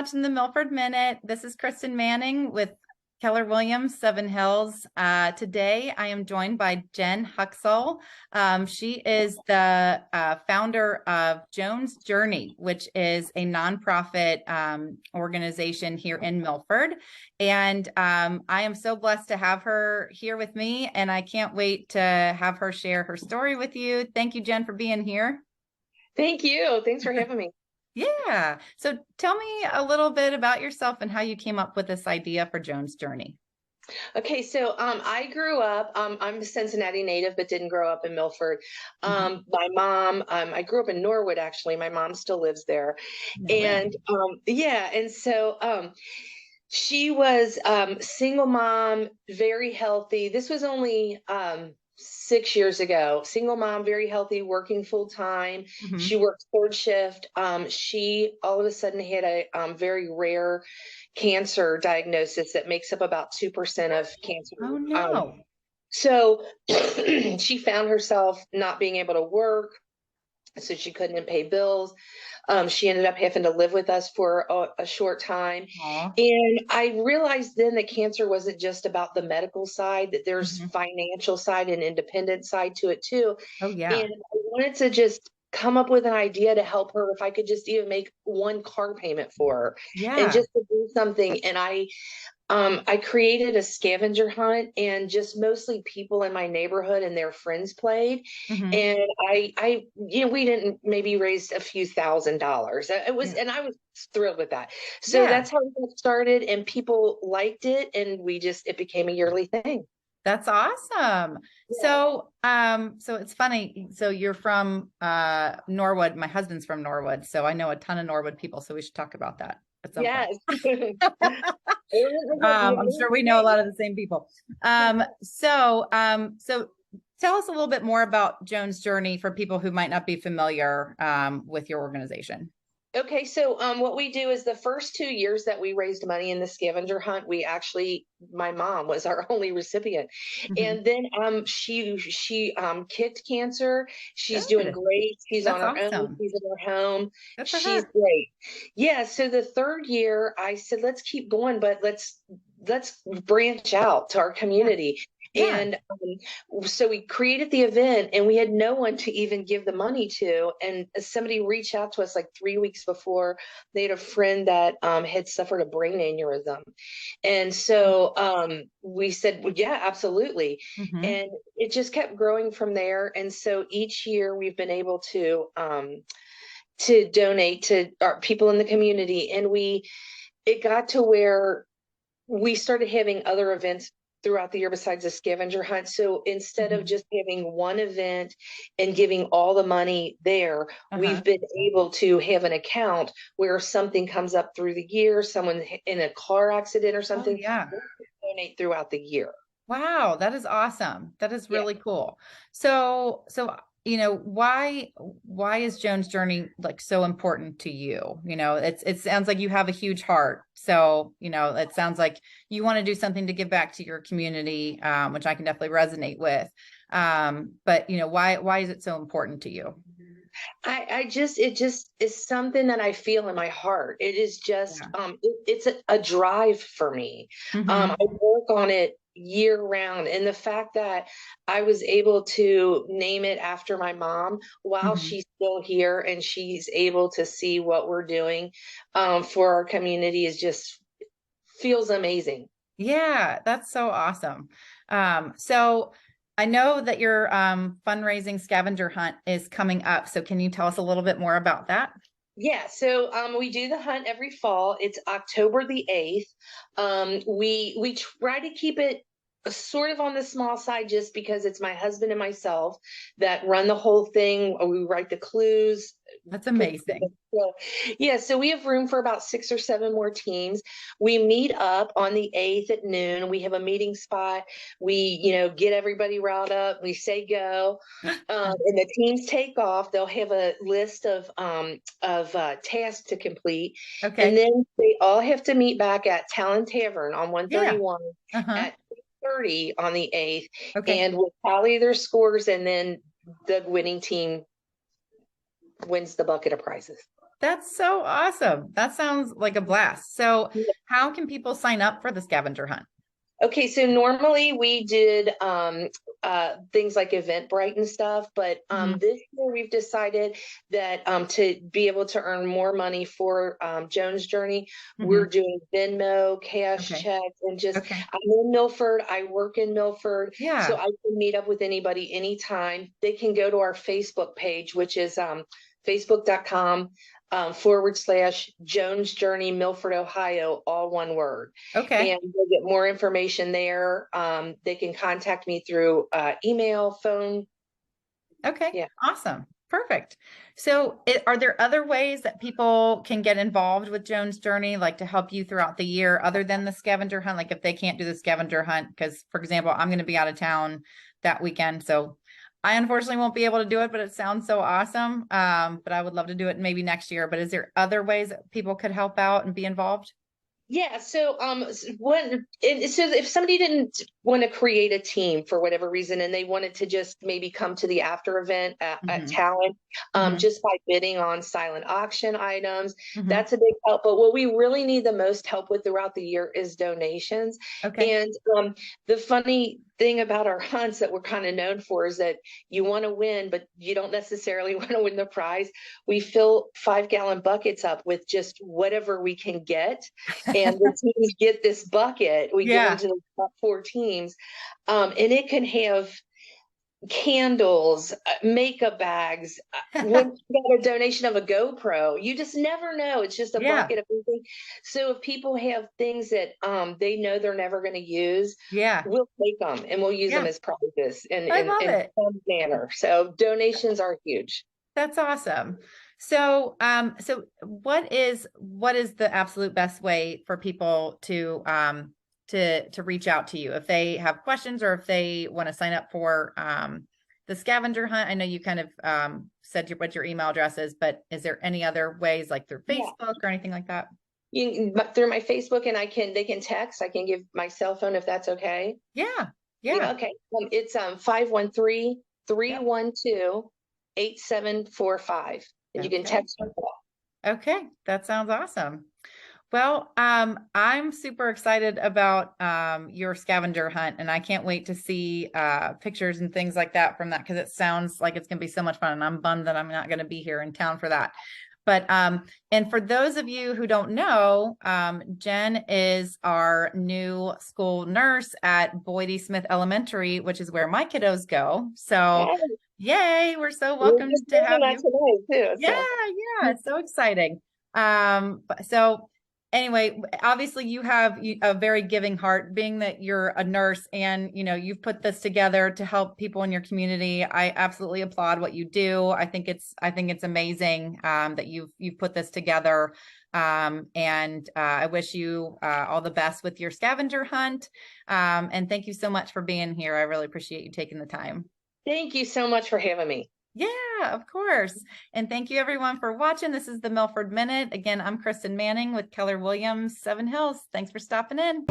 watching the Milford Minute. This is Kristen Manning with Keller Williams, Seven Hills. Today, I am joined by Jen Huxell. She is the founder of Joan's Journey, which is a nonprofit organization here in Milford. And I am so blessed to have her here with me, and I can't wait to have her share her story with you. Thank you, Jen, for being here. Thank you. Thanks for having me. Yeah. So tell me a little bit about yourself and how you came up with this idea for Joan's Journey. Okay, so I grew up, I'm a Cincinnati native, but didn't grow up in Milford. Mhm. My mom, I grew up in Norwood, actually. My mom still lives there. No way. And yeah, and so she was single mom, very healthy. This was only 6 years ago. Single mom, very healthy, working full time. Mhm. She worked third shift. She all of a sudden had a very rare cancer diagnosis that makes up about 2% of cancer. Oh, no. So she found herself not being able to work, so she couldn't pay bills. She ended up having to live with us for a short time. Aw. And I realized then that cancer wasn't just about the medical side, that there's Mhm. financial side and independent side to it too. Oh, yeah. And I wanted to just come up with an idea to help her if I could just even make one car payment for her and Yeah. just to do something. And I created a scavenger hunt, and just mostly people in my neighborhood and their friends played. Mhm. And we didn't maybe raise a few $1,000s. Yeah. And I was thrilled with that. So Yeah. that's how it got started, and people liked it, and it became a yearly thing. That's awesome. Yeah. So it's funny. So you're from Norwood. My husband's from Norwood, so I know a ton of Norwood people, so we should talk about that at some point. Yes. Yeah. I'm sure we know a lot of the same people. So tell us a little bit more about Joan's Journey for people who might not be familiar with your organization. Okay, so what we do is the first 2 years that we raised money in the scavenger hunt, my mom was our only recipient, Mhm. and then she kicked cancer. She's doing Good. great. She's on That's her own. awesome. She's in her home. Good for She's her. great. Yeah. So the third year, I said, let's keep going, but let's branch out to our Yeah. community. Yeah. And so we created the event, and we had no one to even give the money to. And somebody reached out to us like 3 weeks before. They had a friend that had suffered a brain aneurysm. And so we said, well, yeah, absolutely. Hmm. And it just kept growing from there. And so each year we've been able to donate to our people in the community. And it got to where we started having other events throughout the year besides the scavenger hunt. So instead of Hmm. just having one event and giving all the money there, Uh-huh. we've been able to have an account where if something comes up through the year, someone in a car accident or Oh, something, yeah. we can donate throughout the year. Wow, that is awesome. That is Yeah. really cool. So why is Joan's Journey like so important to you? It sounds like you have a huge heart. So, it sounds like you want to do something to give back to your community, which I can definitely resonate with. But why is it so important to you? It just is something that I feel in my heart. It is just, Yeah. it's a drive for me. I Hmm. work on it year round. And the fact that I was able to name it after my mom while Hmm. she's still here and she's able to see what we're doing, for our community is just feels amazing. Yeah, that's so awesome. So I know that your fundraising scavenger hunt is coming up. So can you tell us a little bit more about that? Yeah, so we do the hunt every fall. It's October the 8th. We try to keep it sort of on the small side just because it's my husband and myself that run the whole thing. We write the clues, That's put amazing. so, yeah, so we have room for about 6 or 7 more teams. We meet up on the 8th at noon. We have a meeting spot. We get everybody riled up. We say go. And the teams take off. They'll have a list of tasks to complete, and Okay. then they all have to meet back at Talon Tavern on Yeah. 131 Uh-huh. at 6:30 on the 8th, Okay. and we'll tally their scores, and then the winning team wins the bucket of prizes. That's so awesome. That sounds like a blast. So how can people sign up for the scavenger hunt? Okay, so normally we did things like Eventbrite and stuff, but Mhm, this year we've decided that to be able to earn more money for Joan's Journey, we're mhm. doing Venmo, cash Okay. checks, and just Okay. I'm in Milford, I work in Milford, so Yeah. I can meet up with anybody anytime. They can go to our Facebook page, which is facebook.com / Joan's Journey, Milford, Ohio, all one word. Okay. And they'll get more information there. They can contact me through email, phone. Okay. Yeah. Awesome. Perfect. So, are there other ways that people can get involved with Joan's Journey, like to help you throughout the year, other than the scavenger hunt? Like if they can't do the scavenger hunt, because, for example, I'm going to be out of town that weekend, so I unfortunately won't be able to do it. But it sounds so awesome. But I would love to do it maybe next year. But is there other ways that people could help out and be involved? Yeah, so so if somebody didn't want to create a team for whatever reason and they wanted to just maybe come to the after event at Hmm. Talent, Hmm. just by bidding on silent auction items, Hmm. that's a big help. But what we really need the most help with throughout the year is donations. Okay. And the funny thing about our hunts that we're kind of known for is that you want to win, but you don't necessarily want to win the prize. We fill 5 gallon buckets up with just whatever we can get, and the teams get this bucket. We give them Yeah. to the top 4 teams, and it can have candles, makeup bags. When you got a donation of a GoPro, you just never know. It's just a Yeah. bucket of everything. So if people have things that they know they're never going to use, Yeah. we'll take them and we'll use them Yeah. as prizes in I in love in it. some manner. So donations are huge. That's awesome. So, what is the absolute best way for people to reach out to you if they have questions or if they want to sign up for the scavenger hunt? I know you kind of said what your email address is, but is there any other ways like through Yeah. Facebook or anything like that? But through my Facebook, and they can text. I can give my cell phone if that's okay. Yeah. Yeah, Yeah. okay. It's 513 three Yep. one two 8745, and you can Okay. text or call. Okay. That sounds awesome. Well, I'm super excited about your scavenger hunt, and I can't wait to see pictures and things like that from that because it sounds like it's going to be so much fun. And I'm bummed that I'm not going to be here in town for that. But and for those of you who don't know, Jen is our new school nurse at Boyd E. Smith Elementary, which is where my kiddos go. So, Hey, yay, we're so we're welcome just to learning have that you. tonight too. Yeah, So yeah, it's so exciting. So anyway, obviously you have a very giving heart, being that you're a nurse and you've put this together to help people in your community. I absolutely applaud what you do. I think it's amazing that you've put this together. And I wish you all the best with your scavenger hunt. And thank you so much for being here. I really appreciate you taking the time. thank you so much for having me. Yeah, of course. And thank you everyone for watching. This is the Milford Minute. Again, I'm Kristen Manning with Keller Williams, Seven Hills. Thanks for stopping in.